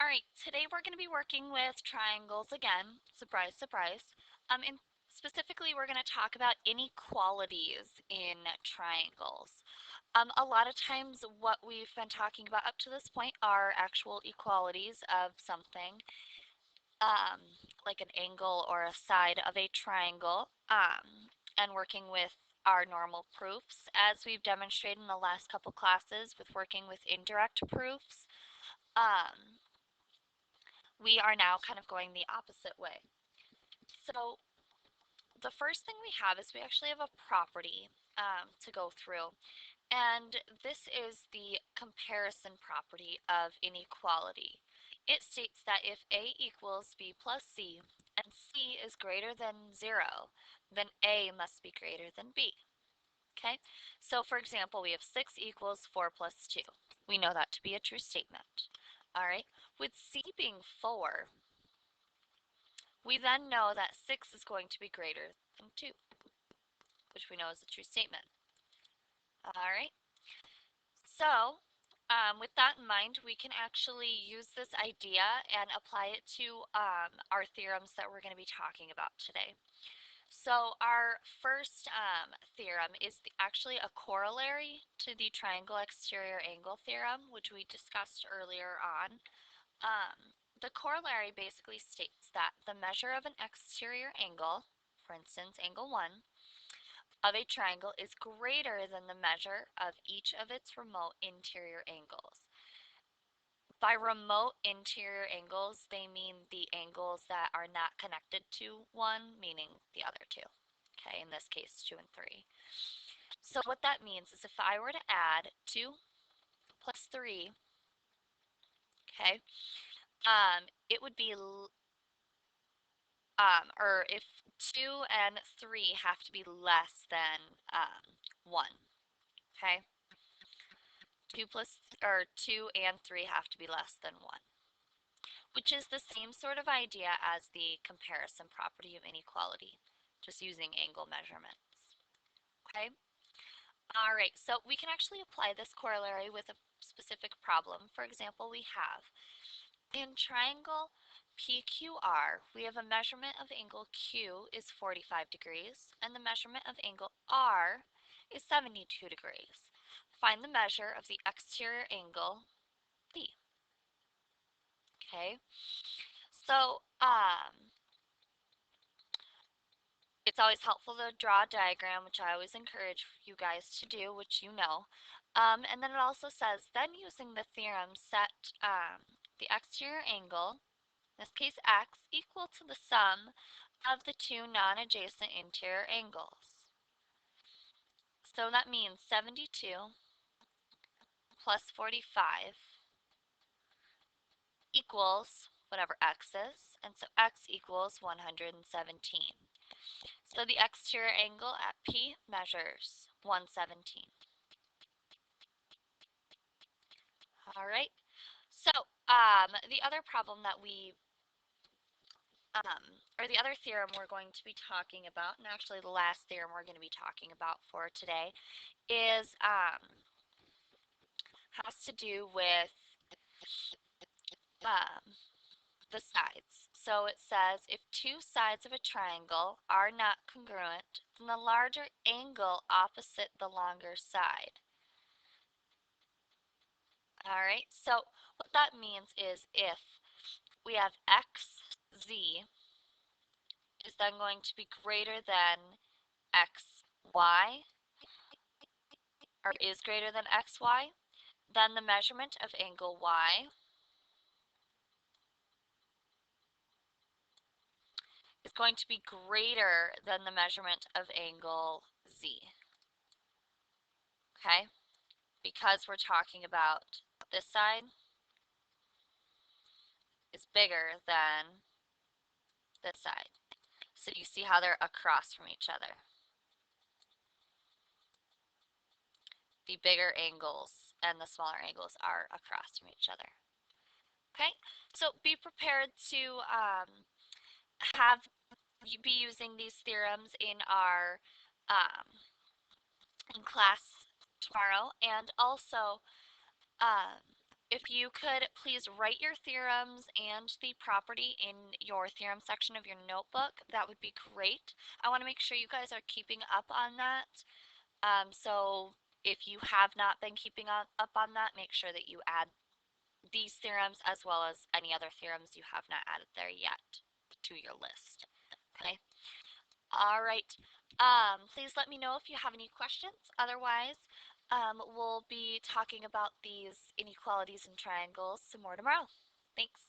All right, today we're going to be working with triangles again. Surprise, surprise. And specifically, we're going to talk about inequalities in triangles. A lot of times what we've been talking about up to this point are actual equalities of something, um, like an angle or a side of a triangle, and working with our normal proofs, as we've demonstrated in the last couple classes with working with indirect proofs. Um, we are now kind of going the opposite way. So the first thing we have is we actually have a property to go through. And this is the comparison property of inequality. It states that if A equals B plus C and C is greater than 0, then A must be greater than B. Okay, so for example, we have 6 equals 4 plus 2. We know that to be a true statement. All right, with C being 4, we then know that 6 is going to be greater than 2, which we know is a true statement. All right. So, with that in mind, we can actually use this idea and apply it to our theorems that we're going to be talking about today. So our first theorem is actually a corollary to the triangle exterior angle theorem, which we discussed earlier on. The corollary basically states that the measure of an exterior angle, for instance, angle 1, of a triangle is greater than the measure of each of its remote interior angles. By remote interior angles, they mean the angles that are not connected to one, meaning the other two. Okay, in this case, 2 and 3. So what that means is if I were to add 2 plus 3, okay, it would be, or if 2 and 3 have to be less than 1, okay? 2 and 3 have to be less than 1, which is the same sort of idea as the comparison property of inequality, just using angle measurements. Okay? All right, so we can actually apply this corollary with a specific problem. For example, we have in triangle PQR, we have a measurement of angle Q is 45 degrees, and the measurement of angle R is 72 degrees. Find the measure of the exterior angle B. Okay, so it's always helpful to draw a diagram, which I always encourage you guys to do, which you know. And then it also says, then using the theorem, set the exterior angle, in this case x, equal to the sum of the two non-adjacent interior angles. So that means 72 plus 45 equals whatever x is, and so x equals 117. So the exterior angle at P measures 117. All right. So the other problem that or the other theorem we're going to be talking about, and actually the last theorem we're going to be talking about for today, is has to do with um, the sides. So it says if two sides of a triangle are not congruent, then the larger angle opposite the longer side. All right, so what that means is if we have xz is then going to be greater than xy, or is greater than xy, then the measurement of angle y is going to be greater than the measurement of angle z. Okay? Because we're talking about this side is bigger than this side. So you see how they're across from each other. The bigger angles and the smaller angles are across from each other. Okay? So be prepared to have be using these theorems in our in class tomorrow, and also If you could please write your theorems and the property in your theorem section of your notebook, that would be great. I want to make sure you guys are keeping up on that. So if you have not been keeping up on that, make sure that you add these theorems as well as any other theorems you have not added there yet to your list. Okay. All right. Please let me know if you have any questions. Otherwise, we'll be talking about these inequalities in triangles some more tomorrow. Thanks.